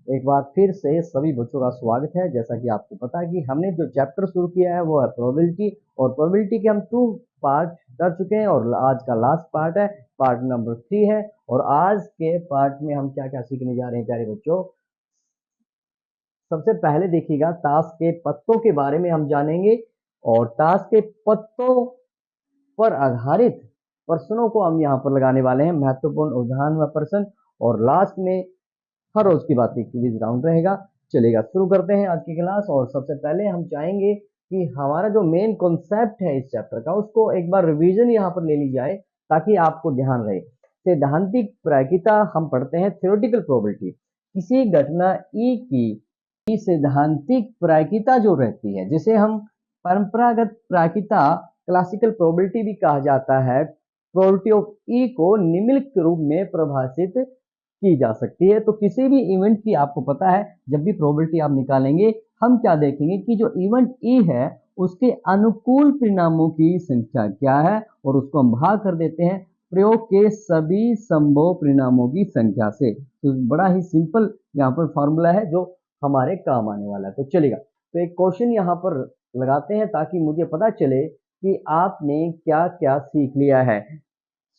एक बार फिर से सभी बच्चों का स्वागत है। जैसा कि आपको पता है कि हमने जो चैप्टर शुरू किया है वो है प्रोबेबिलिटी, और प्रोबेबिलिटी के हम 2 पार्ट कर चुके हैं और आज का लास्ट पार्ट है, पार्ट नंबर 3 है। और आज के पार्ट में हम क्या क्या सीखने जा रहे हैं प्यारे बच्चों। सबसे पहले देखिएगा, ताश के पत्तों के बारे में हम जानेंगे और ताश के पत्तों पर आधारित प्रश्नों को हम यहाँ पर लगाने वाले हैं, महत्वपूर्ण उदाहरण व प्रश्न। और लास्ट में हर रोज की बात एक क्विज राउंड रहेगा। चलेगा, शुरू करते हैं आज की क्लास। और सबसे पहले हम चाहेंगे कि हमारा जो मेन कॉन्सेप्ट है इस चैप्टर का, उसको एक बार रिवीजन यहाँ पर ले ली जाए ताकि आपको ध्यान रहे। सैद्धांतिक प्रायिकता हम पढ़ते हैं, थ्योरेटिकल प्रोबेबिलिटी। किसी घटना ई की सैद्धांतिक प्रायिकता जो रहती है, जिसे हम परंपरागत प्रायिकता, क्लासिकल प्रोबेबिलिटी भी कहा जाता है, प्रोबेबिलिटी ऑफ ई को निम्नलिखित रूप में परिभाषित की जा सकती है। तो किसी भी इवेंट की, आपको पता है जब भी प्रोबेबिलिटी आप निकालेंगे, हम क्या देखेंगे कि जो इवेंट ई है उसके अनुकूल परिणामों की संख्या क्या है, और उसको हम भाग कर देते हैं प्रयोग के सभी संभव परिणामों की संख्या से। तो बड़ा ही सिंपल यहाँ पर फॉर्मूला है जो हमारे काम आने वाला है। तो चलेगा, तो एक क्वेश्चन यहाँ पर लगाते हैं ताकि मुझे पता चले कि आपने क्या क्या सीख लिया है।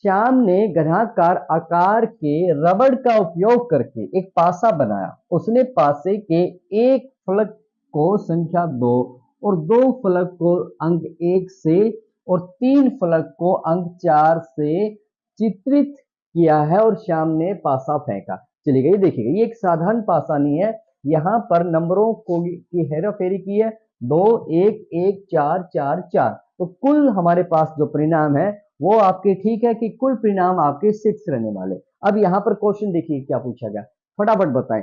श्याम ने घनाकार आकार के रबड़ का उपयोग करके एक पासा बनाया। उसने पासे के एक फलक को संख्या 2 और 2 फलक को अंक 1 से और 3 फलक को अंक 4 से चित्रित किया है, और श्याम ने पासा फेंका। चलिए, ये देखिएगा, ये एक साधारण पासा नहीं है। यहाँ पर नंबरों को की हेराफेरी की है, 2 1 1 4 4 4। तो कुल हमारे पास जो परिणाम है वो आपके, ठीक है कि कुल परिणाम आपके 6 रहने वाले। अब यहाँ पर क्वेश्चन देखिए क्या पूछा गया, फटाफट बताएं।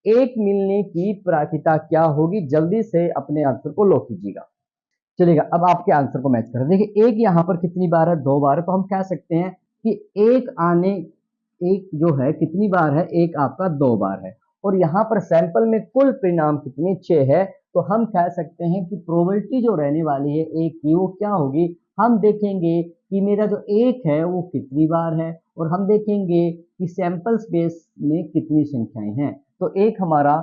एक मिलने की प्रायिकता क्या होगी, जल्दी से अपने आंसर को लॉक कीजिएगा। चलिएगा, अब आपके आंसर को मैच करें। देखिए, एक यहाँ पर कितनी बार है, 2 बार है। तो हम कह सकते हैं कि एक जो है कितनी बार है, एक आपका 2 बार है। और यहाँ पर सैंपल में कुल परिणाम कितने, 6 है। तो हम कह सकते हैं कि प्रोबेबिलिटी जो रहने वाली है एक की, वो क्या होगी। हम देखेंगे कि मेरा जो एक है वो कितनी बार है, और हम देखेंगे कि सैंपल स्पेस में कितनी संख्याएं हैं। तो एक हमारा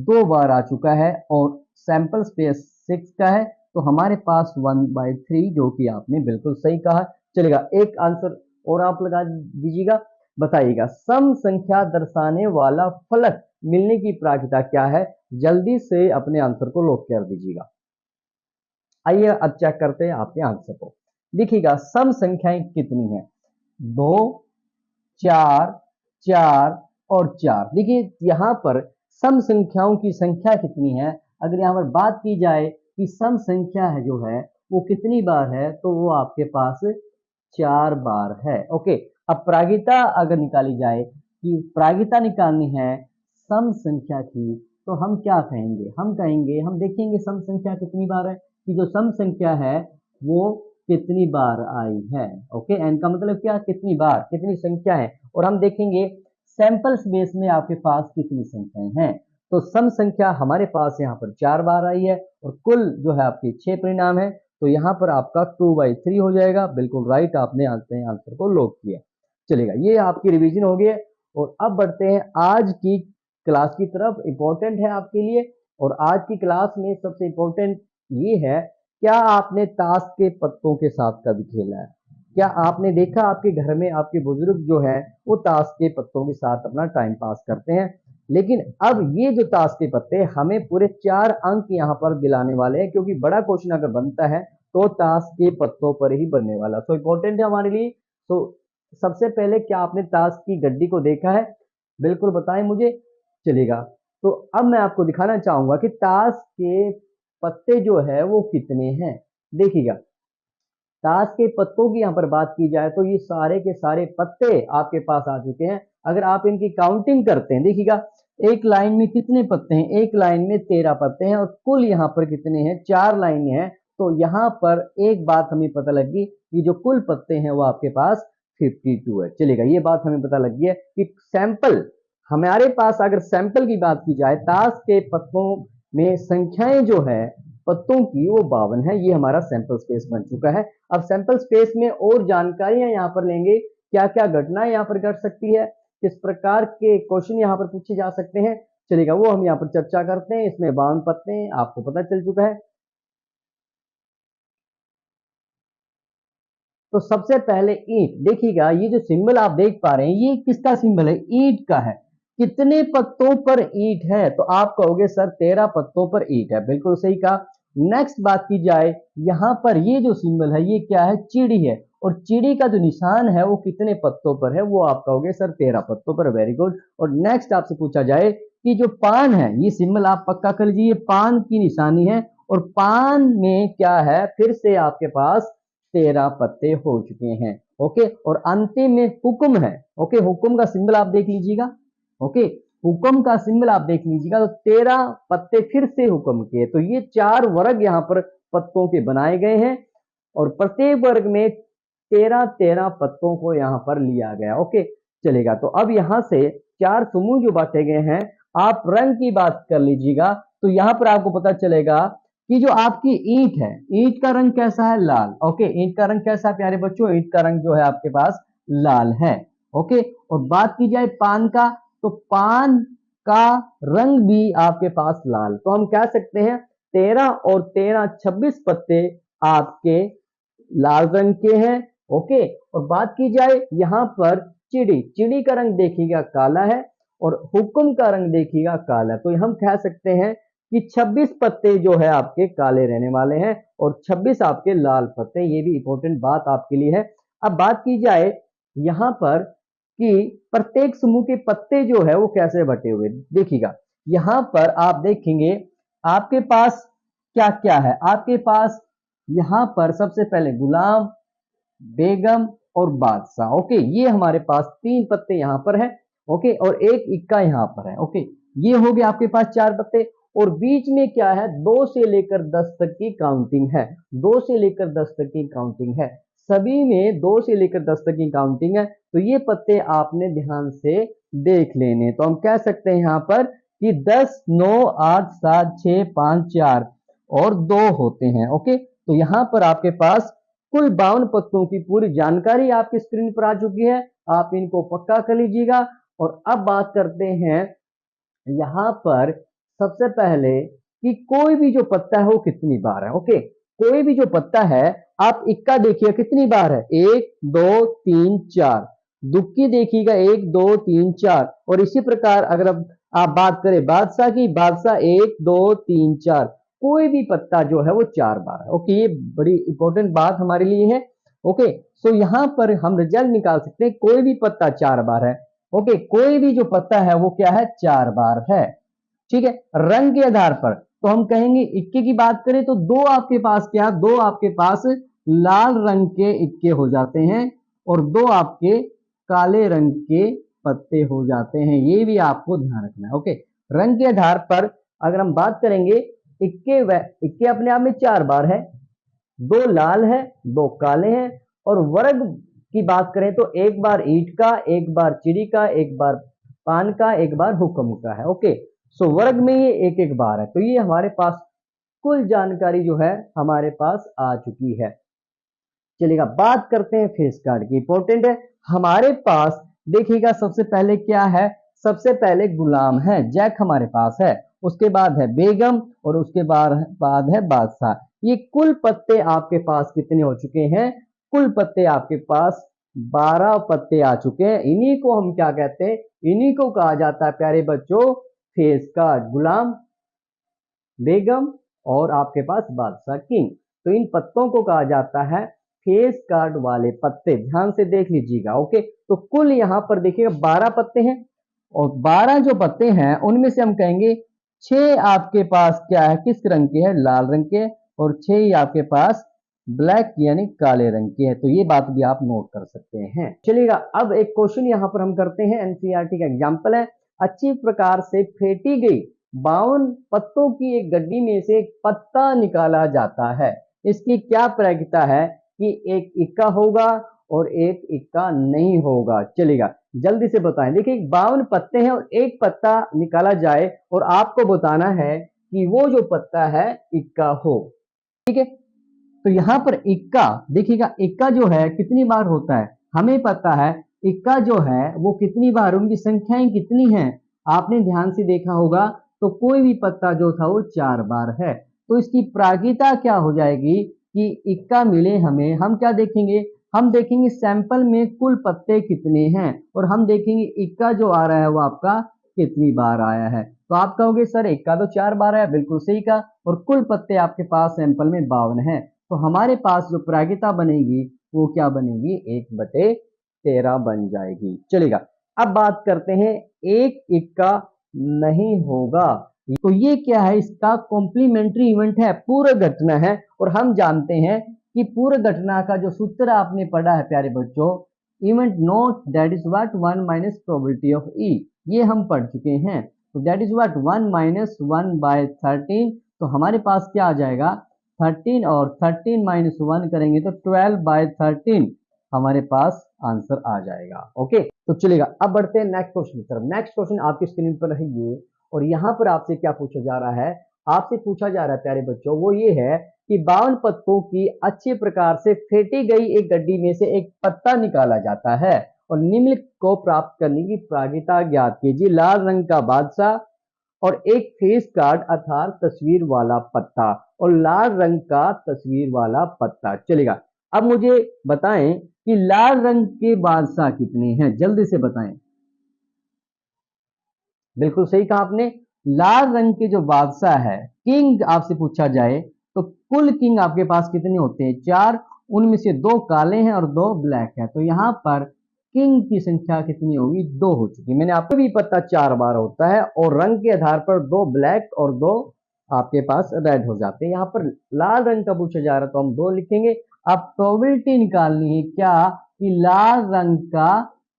2 बार आ चुका है और सैंपल स्पेस 6 का है। तो हमारे पास 1/3, जो कि आपने बिल्कुल सही कहा। चलेगा, एक आंसर और आप लगा दीजिएगा। बताइएगा, सम संख्या दर्शाने वाला फलक मिलने की प्रायिकता क्या है। जल्दी से अपने आंसर को लॉक कर दीजिएगा। आइए अब चेक करते हैं आपके आंसर को। देखिएगा, सम संख्याएं कितनी हैं, 2 4 4 और 4। देखिए यहाँ पर सम संख्याओं की संख्या कितनी है। अगर यहाँ पर बात की जाए कि सम संख्या है जो है वो कितनी बार है, तो वो आपके पास 4 बार है। ओके, अब प्रायिकता अगर निकाली जाए कि प्रायिकता निकालनी है सम संख्या की, तो हम क्या कहेंगे, हम कहेंगे, हम देखेंगे सम संख्या कितनी बार है, कि जो सम संख्या है वो कितनी बार आई है। ओके, एन का मतलब क्या, कितनी बार, कितनी संख्या है। और हम देखेंगे सैंपल स्पेस में आपके पास कितनी संख्याएं हैं। तो सम संख्या हमारे पास यहाँ पर 4 बार आई है, और कुल जो है आपकी 6 परिणाम है। तो यहाँ पर आपका 2/3 हो जाएगा। बिल्कुल राइट, आपने आंसर को लॉक किया। चलेगा, ये आपकी रिवीजन हो गई है। और अब बढ़ते हैं आज की क्लास की तरफ। इंपॉर्टेंट है आपके लिए, और आज की क्लास में सबसे इंपॉर्टेंट ये है, क्या आपने ताश के पत्तों के साथ कभी खेला है। क्या आपने देखा आपके घर में आपके बुजुर्ग जो है वो ताश के पत्तों के साथ अपना टाइम पास करते हैं। लेकिन अब ये जो ताश के पत्ते हमें पूरे 4 अंक यहाँ पर दिलाने वाले हैं, क्योंकि बड़ा क्वेश्चन अगर बनता है तो ताश के पत्तों पर ही बनने वाला। तो इंपॉर्टेंट है हमारे लिए। तो सबसे पहले, क्या आपने ताश की गड्डी को देखा है, बिल्कुल बताएं मुझे। चलेगा, तो अब मैं आपको दिखाना चाहूंगा कि ताश के पत्ते जो है वो कितने हैं। देखिएगा, ताश के पत्तों की यहाँ पर बात की जाए तो ये सारे के सारे पत्ते आपके पास आ चुके हैं। अगर आप इनकी काउंटिंग करते हैं, देखिएगा एक लाइन में कितने पत्ते हैं, एक लाइन में 13 पत्ते हैं, और कुल यहाँ पर कितने हैं, 4 लाइनें हैं। तो यहाँ पर एक बात हमें पता लगी कि जो कुल पत्ते हैं वो आपके पास 52 है। चलेगा, ये बात हमें पता लग गई है कि सैंपल, हमारे पास अगर सैंपल की बात की जाए ताश के पत्तों में संख्याएं जो है पत्तों की, वो 52 है। ये हमारा सैंपल स्पेस बन चुका है। अब सैंपल स्पेस में और जानकारियां यहाँ पर लेंगे, क्या क्या घटनाएं यहाँ पर घट सकती है, किस प्रकार के क्वेश्चन यहाँ पर पूछे जा सकते हैं। चलेगा, वो हम यहाँ पर चर्चा करते हैं। इसमें 52 पत्ते हैं, आपको पता चल चुका है। तो सबसे पहले ईंट देखिएगा, ये जो सिंबल आप देख पा रहे हैं ये किसका सिंबल है? ईंट का है। कितने पत्तों पर ईंट है? तो आप कहोगे सर 13 पत्तों पर ईंट है, बिल्कुल सही कहा। नेक्स्ट बात की जाए, यहाँ पर ये जो सिंबल है ये क्या है? चिड़ी है, और चिड़ी का जो निशान है वो कितने पत्तों पर है? वो आप कहोगे सर 13 पत्तों पर, वेरी गुड। और नेक्स्ट आपसे पूछा जाए कि जो पान है, ये सिंबल आप पक्का कर लीजिए, पान की निशानी है, और पान में क्या है? फिर से आपके पास 13 पत्ते हो चुके हैं। ओके, और अंतिम में हुक्म है। ओके, हुक्म का सिंबल आप देख लीजिएगा। ओके, हुक्म का सिंबल आप देख लीजिएगा, तो 13 पत्ते फिर से हुक्म के। तो ये 4 वर्ग यहाँ पर पत्तों के बनाए गए हैं, और प्रत्येक वर्ग में 13-13 पत्तों को यहाँ पर लिया गया। ओके, चलेगा। तो अब यहाँ से 4 समूह जो बांटे गए हैं, आप रंग की बात कर लीजिएगा, तो यहाँ पर आपको पता चलेगा कि जो आपकी ईंट है, ईंट का रंग कैसा है? लाल। ओके, ईंट का रंग कैसा है प्यारे बच्चों? ईंट का रंग जो है आपके पास लाल है। ओके, और बात की जाए पान का, तो पान का रंग भी आपके पास लाल। तो हम कह सकते हैं 13 और 13 26 पत्ते आपके लाल रंग के हैं। ओके, और बात की जाए यहाँ पर चिड़ी, चिड़ी का रंग देखिएगा काला है, और हुक्म का रंग देखिएगा काला है। तो हम कह सकते हैं कि 26 पत्ते जो है आपके काले रहने वाले हैं, और 26 आपके लाल पत्ते। ये भी इंपॉर्टेंट बात आपके लिए है। अब बात की जाए यहाँ पर कि प्रत्येक समूह के पत्ते जो है वो कैसे बटे हुए, देखिएगा यहाँ पर आप देखेंगे आपके पास क्या क्या है। आपके पास यहाँ पर सबसे पहले गुलाम, बेगम और बादशाह। ओके, ये हमारे पास 3 पत्ते यहाँ पर है। ओके, और एक इक्का यहाँ पर है। ओके, ये हो गया आपके पास 4 पत्ते, और बीच में क्या है? 2 से लेकर 10 तक की काउंटिंग है। 2 से लेकर 10 तक की काउंटिंग है, सभी में 2 से लेकर 10 तक की काउंटिंग है। तो ये पत्ते आपने ध्यान से देख लेने। तो हम कह सकते हैं यहाँ पर कि 10, 9, 8, 7, 6, 5, 4 और 2 होते हैं। ओके, तो यहाँ पर आपके पास कुल 52 पत्तों की पूरी जानकारी आपकी स्क्रीन पर आ चुकी है। आप इनको पक्का कर लीजिएगा। और अब बात करते हैं यहाँ पर सबसे पहले कि कोई भी जो पत्ता है वो कितनी बार है। ओके, कोई भी जो पत्ता है, आप इक्का देखिए कितनी बार है? 1, 2, 3, 4। दुक्की देखिएगा 1, 2, 3, 4। और इसी प्रकार अगर आप बात करें बादशाह की, बादशाह 1, 2, 3, 4। कोई भी पत्ता जो है वो 4 बार है। ओके, ये बड़ी इंपॉर्टेंट बात हमारे लिए है। ओके, सो यहाँ पर हम रिजल्ट निकाल सकते हैं, कोई भी पत्ता 4 बार है। ओके, कोई भी जो पत्ता है वो क्या है? 4 बार है। ठीक है, रंग के आधार पर तो हम कहेंगे इक्के की बात करें तो 2 आपके पास क्या? 2 आपके पास लाल रंग के इक्के हो जाते हैं, और 2 आपके काले रंग के पत्ते हो जाते हैं। ये भी आपको ध्यान रखना है। ओके, रंग के आधार पर अगर हम बात करेंगे, इक्के अपने आप में 4 बार है, 2 लाल है, 2 काले हैं। और वर्ग की बात करें तो 1 बार ईंट का, 1 बार चिड़ी का, 1 बार पान का, 1 बार हुक्म का है। ओके, सो वर्ग में ये 1-1 बार है। तो ये हमारे पास कुल जानकारी जो है हमारे पास आ चुकी है। चलिएगा, बात करते हैं फेस कार्ड की। इंपॉर्टेंट है हमारे पास। देखिएगा सबसे पहले क्या है? सबसे पहले गुलाम है, जैक हमारे पास है, उसके बाद है बेगम, और उसके बाद है बादशाह। ये कुल पत्ते आपके पास कितने हो चुके हैं? कुल पत्ते आपके पास 12 पत्ते आ चुके हैं। इन्हीं को हम क्या कहते हैं? इन्हीं को कहा जाता है प्यारे बच्चों फेस कार्ड। गुलाम, बेगम और आपके पास बादशाह, किंग। तो इन पत्तों को कहा जाता है फेस कार्ड वाले पत्ते। ध्यान से देख लीजिएगा। ओके, तो कुल यहाँ पर देखिएगा 12 पत्ते हैं, और 12 जो पत्ते हैं उनमें से हम कहेंगे 6 आपके पास क्या है? किस रंग के हैं? लाल रंग के। और 6 ही आपके पास ब्लैक यानी काले रंग के है। तो ये बात भी आप नोट कर सकते हैं। चलिएगा, अब एक क्वेश्चन यहाँ पर हम करते हैं, एनसीईआरटी का एग्जाम्पल है। अच्छी प्रकार से फेंटी गई 52 पत्तों की एक गड्डी में से एक पत्ता निकाला जाता है। इसकी क्या प्रयोगिता है कि एक इक्का होगा और एक इक्का नहीं होगा? चलेगा, जल्दी से बताएं। देखिए 52 पत्ते हैं और एक पत्ता निकाला जाए, और आपको बताना है कि वो जो पत्ता है इक्का हो। ठीक है, तो यहाँ पर इक्का देखिएगा, इक्का जो है कितनी बार होता है? हमें पता है इक्का जो है वो कितनी बार, उनकी संख्याएं कितनी हैं? आपने ध्यान से देखा होगा तो कोई भी पत्ता जो था वो 4 बार है। तो इसकी प्रायिकता क्या हो जाएगी कि इक्का मिले हमें, हम क्या देखेंगे, हम देखेंगे सैंपल में कुल पत्ते कितने हैं और हम देखेंगे इक्का जो आ रहा है वो आपका कितनी बार आया है। तो आप कहोगे सर इक्का तो 4 बार आया, बिल्कुल सही कहा, और कुल पत्ते आपके पास सैंपल में 52 है। तो हमारे पास जो प्रायिकता बनेगी वो क्या बनेगी, 1/13 बन जाएगी। चलेगा, अब बात करते हैं एक इक्का नहीं होगा। तो ये क्या है, इसका कॉम्प्लीमेंट्री इवेंट है, पूरक घटना है। और हम जानते हैं कि पूरक घटना का जो सूत्र आपने पढ़ा है प्यारे बच्चों, event note that is what 1 minus probability of E, ये हम पढ़ चुके हैं। तो दैट इज व्हाट 1 माइनस 1/13। तो हमारे पास क्या आ जाएगा 13, और 13 माइनस 1 करेंगे तो 12/13 हमारे पास आंसर आ जाएगा। ओके, तो चलेगा, अब बढ़ते हैं नेक्स्ट क्वेश्चन की तरफ। नेक्स्ट क्वेश्चन आपकी स्क्रीन पर है ये, और यहाँ पर आपसे क्या पूछा जा रहा है, आपसे पूछा जा रहा है प्यारे बच्चों, वो ये है कि 52 पत्तों की अच्छे प्रकार से फेंटी गई एक गड्डी में से एक पत्ता निकाला जाता है और निम्नलिखित को प्राप्त करने की प्रायिकता ज्ञात कीजिए। लाल रंग का बादशाह और एक फेस कार्ड अर्थात तस्वीर वाला पत्ता, और लाल रंग का तस्वीर वाला पत्ता। चलेगा, अब मुझे बताएं कि लाल रंग के बादशाह कितने हैं, जल्दी से बताएं। बिल्कुल सही कहा आपने, लाल रंग के जो बादशाह है, किंग आपसे पूछा जाए तो कुल किंग आपके पास कितने होते हैं, 4, उनमें से 2 काले हैं और 2 ब्लैक है। तो यहां पर किंग की संख्या कितनी होगी, 2 हो चुकी। मैंने आपको भी पता 4 बार होता है, और रंग के आधार पर 2 ब्लैक और 2 आपके पास रेड हो जाते हैं। यहाँ पर लाल रंग का पूछा जा रहा है तो हम 2 लिखेंगे। अब प्रोबेबिलिटी निकालनी है क्या, कि लाल रंग का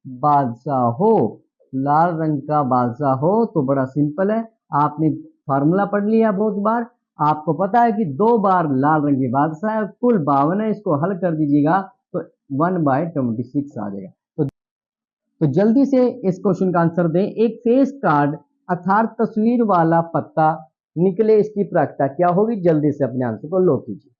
बादशाह हो, लाल रंग का बादशाह हो। तो बड़ा सिंपल है, आपने फार्मूला पढ़ लिया बहुत बार, आपको पता है कि 2 बार लाल रंग के बादशाह है, कुल 52 है, इसको हल कर दीजिएगा तो 1/26 आ जाएगा। तो जल्दी से इस क्वेश्चन का आंसर दें। एक फेस कार्ड अर्थात तस्वीर वाला पत्ता निकले, इसकी प्रायिकता क्या होगी, जल्दी से अपने आंसर को लो कीजिए।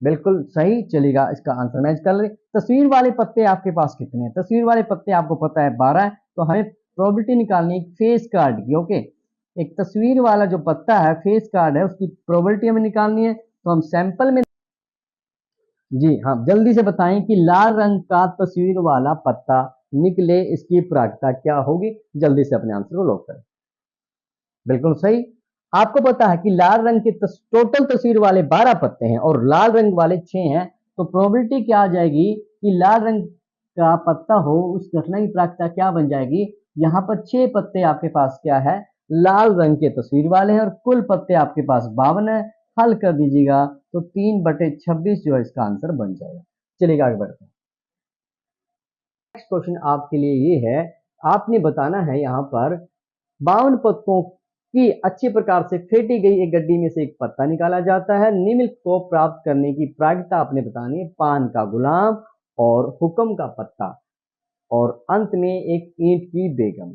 बिल्कुल सही, चलेगा, इसका आंसर मैच कर ले। तस्वीर वाले पत्ते आपके पास कितने हैं, तस्वीर वाले पत्ते आपको पता है 12 है। तो हमें प्रोबेबिलिटी निकालनी है फेस कार्ड की। ओके, एक तस्वीर वाला जो पत्ता है, फेस कार्ड है, उसकी प्रोबेबिलिटी हमें निकालनी है। तो हम सैंपल में, जी हाँ, जल्दी से बताएं कि लाल रंग का तस्वीर वाला पत्ता निकले, इसकी प्रायिकता क्या होगी, जल्दी से अपने आंसर को लॉक करें। बिल्कुल सही, आपको पता है कि लाल रंग के टोटल तस्वीर वाले 12 पत्ते हैं और लाल रंग वाले 6 हैं। तो प्रोबेबिलिटी क्या आ जाएगी कि लाल रंग का पत्ता हो, उस घटना की प्रायिकता क्या बन जाएगी, यहाँ पर 6 पत्ते आपके पास क्या है, लाल रंग के तस्वीर वाले हैं, और कुल पत्ते आपके पास 52 है। हल कर दीजिएगा तो 3/26 जो है इसका आंसर बन जाएगा। चलिए आगे बढ़ते हैं। नेक्स्ट क्वेश्चन आपके लिए ये है, आपने बताना है यहाँ पर 52 पत्तों की अच्छी प्रकार से फेंटी गई एक गड्डी में से एक पत्ता निकाला जाता है। निम्नलिखित को प्राप्त करने की प्रायिकता आपने बतानी है। पान का गुलाम और हुक्म का पत्ता और अंत में एक ईंट की बेगम।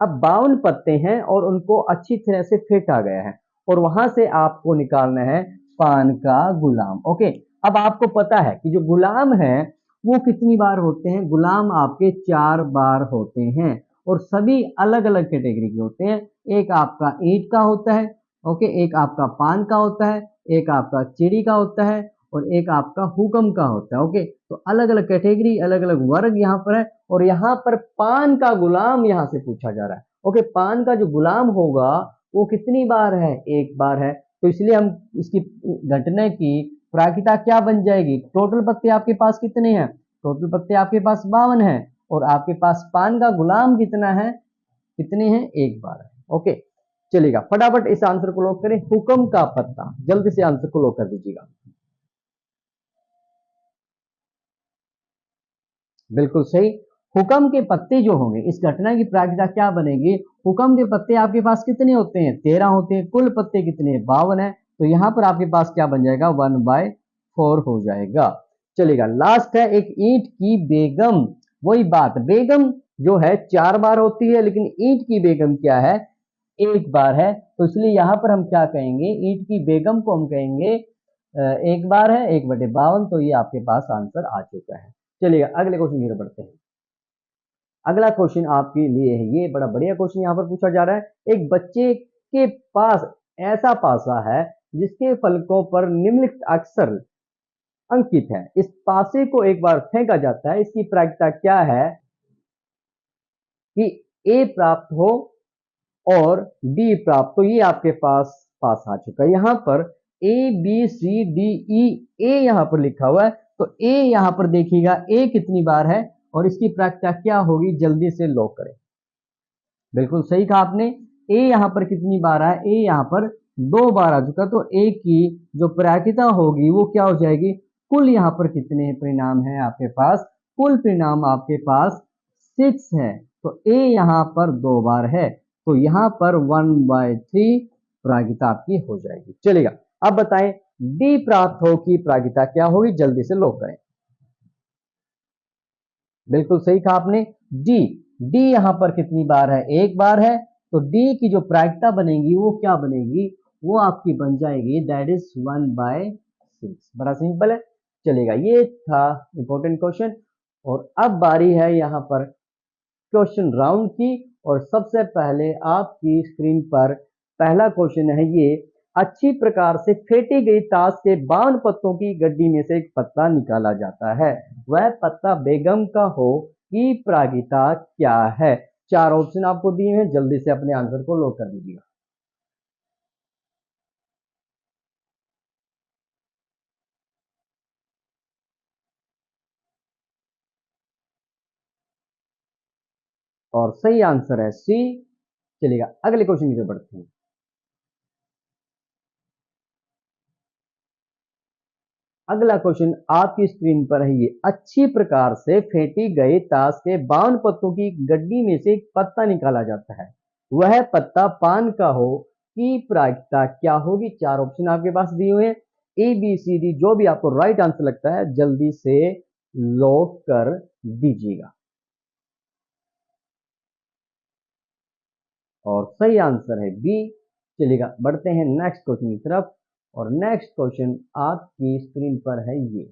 अब 52 पत्ते हैं और उनको अच्छी तरह से फेंटा गया है, और वहां से आपको निकालना है पान का गुलाम। ओके, अब आपको पता है कि जो गुलाम है वो कितनी बार होते हैं, गुलाम आपके 4 बार होते हैं, और सभी अलग अलग कैटेगरी के होते हैं। एक आपका ईंट का होता है, ओके, एक आपका पान का होता है, एक आपका चिड़ी का होता है, और एक आपका हुक्म का होता है। ओके, तो अलग अलग कैटेगरी, अलग अलग वर्ग यहाँ पर है, और यहाँ पर पान का गुलाम यहाँ से पूछा जा रहा है। ओके, पान का जो गुलाम होगा वो कितनी बार है, 1 बार है। तो इसलिए हम इसकी घटना की प्रायिकता क्या बन जाएगी, टोटल पत्ते आपके पास कितने हैं, टोटल पत्ते आपके पास 52 हैं, और आपके पास पान का गुलाम कितना है, कितने हैं, 1 बार है। ओके, चलिएगा, फटाफट इस आंसर को लॉक करें। हुक्म का पत्ता, जल्दी से आंसर को लॉक कर दीजिएगा। बिल्कुल सही, हुक्म के पत्ते जो होंगे, इस घटना की प्रायिकता क्या बनेगी, हुक्म के पत्ते आपके पास कितने होते हैं, 13 होते हैं, कुल पत्ते कितने हैं, 52 है। तो यहां पर आपके पास क्या बन जाएगा, 1/4 हो जाएगा। चलेगा, लास्ट है एक ईंट की बेगम। वही बात, बेगम जो है 4 बार होती है, लेकिन ईंट की बेगम क्या है, 1 बार है। तो इसलिए यहां पर हम क्या कहेंगे, ईंट की बेगम को हम कहेंगे 1 बार है, 1/52। तो ये आपके पास आंसर आ चुका है। चलिए अगले क्वेश्चन की तरफ बढ़ते हैं। अगला क्वेश्चन आपके लिए है, ये बड़ा बढ़िया क्वेश्चन यहाँ पर पूछा जा रहा है। एक बच्चे के पास ऐसा पासा है जिसके फलकों पर निम्नलिखित अक्षर अंकित है। इस पासे को एक बार फेंका जाता है, इसकी प्रायिकता क्या है कि ए प्राप्त हो और डी प्राप्त। तो ये आपके पास आ चुका है। यहाँ पर A B C D E, ए यहाँ पर लिखा हुआ है, तो ए यहाँ पर देखिएगा ए कितनी बार है और इसकी प्रायिकता क्या होगी, जल्दी से लॉक करें। बिल्कुल सही कहा आपने, ए यहाँ पर कितनी बार है, ए यहाँ पर 2 बार आ चुका, तो ए की जो प्रायिकता होगी वो क्या हो जाएगी, कुल यहाँ पर कितने परिणाम है आपके पास, कुल परिणाम आपके पास 6 है, तो ए यहाँ पर 2 बार है, तो यहाँ पर 1/3 प्रायिकता आपकी हो जाएगी। चलेगा, अब बताएं डी प्राप्त हो की प्रायिकता क्या होगी, जल्दी से लॉक करें। बिल्कुल सही कहा आपने, डी, डी यहां पर कितनी बार है, 1 बार है, तो डी की जो प्रायिकता बनेगी वो क्या बनेगी, वो आपकी बन जाएगी दैट इज 1/6। बड़ा सिंपल है। चलेगा, ये था इंपॉर्टेंट क्वेश्चन। और अब बारी है यहां पर क्वेश्चन राउंड की, और सबसे पहले आपकी स्क्रीन पर पहला क्वेश्चन है ये, अच्छी प्रकार से फेंटी गई ताश के 52 पत्तों की गड्डी में से एक पत्ता निकाला जाता है, वह पत्ता बेगम का हो की प्रायिकता क्या है। 4 ऑप्शन आपको दिए हैं, जल्दी से अपने आंसर को लॉक कर दीजिएगा। और सही आंसर है सी। चलिएगा, अगले क्वेश्चन की तरफ बढ़ते हैं। अगला क्वेश्चन आपकी स्क्रीन पर है ये, अच्छी प्रकार से फेंटी गई ताश के 52 पत्तों की गड्डी में से एक पत्ता निकाला जाता है, वह पत्ता पान का हो की प्रायिकता क्या होगी। 4 ऑप्शन आपके पास दिए हुए हैं, ए बी सी डी, जो भी आपको राइट आंसर लगता है जल्दी से लॉक कर दीजिएगा। और सही आंसर है बी। चलिएगा, बढ़ते हैं नेक्स्ट क्वेश्चन की तरफ, और नेक्स्ट क्वेश्चन आपकी स्क्रीन पर है ये।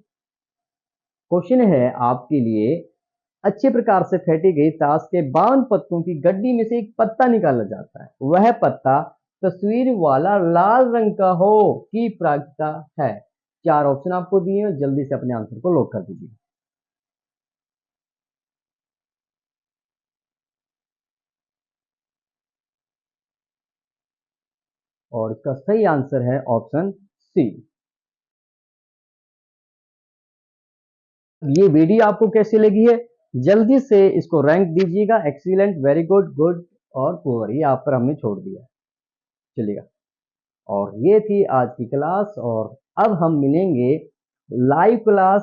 क्वेश्चन है आपके लिए, अच्छे प्रकार से फेंटी गई ताश के 52 पत्तों की गड्डी में से एक पत्ता निकाला जाता है, वह पत्ता तस्वीर वाला लाल रंग का हो की प्रायिकता है। 4 ऑप्शन आपको दिए हैं, जल्दी से अपने आंसर को लॉक कर दीजिए। और इसका सही आंसर है ऑप्शन सी। ये वीडियो आपको कैसी लगी है, जल्दी से इसको रैंक दीजिएगा, एक्सीलेंट, वेरी गुड, गुड और पुअर, ये आप पर हमने छोड़ दिया। चलिएगा, और ये थी आज की क्लास, और अब हम मिलेंगे लाइव क्लास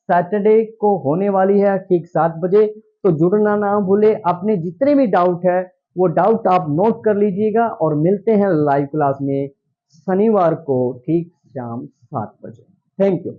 सैटरडे को होने वाली है ठीक 7 बजे, तो जुड़ना ना भूले। अपने जितने भी डाउट है वो डाउट आप नोट कर लीजिएगा, और मिलते हैं लाइव क्लास में शनिवार को ठीक शाम 7 बजे। Thank you.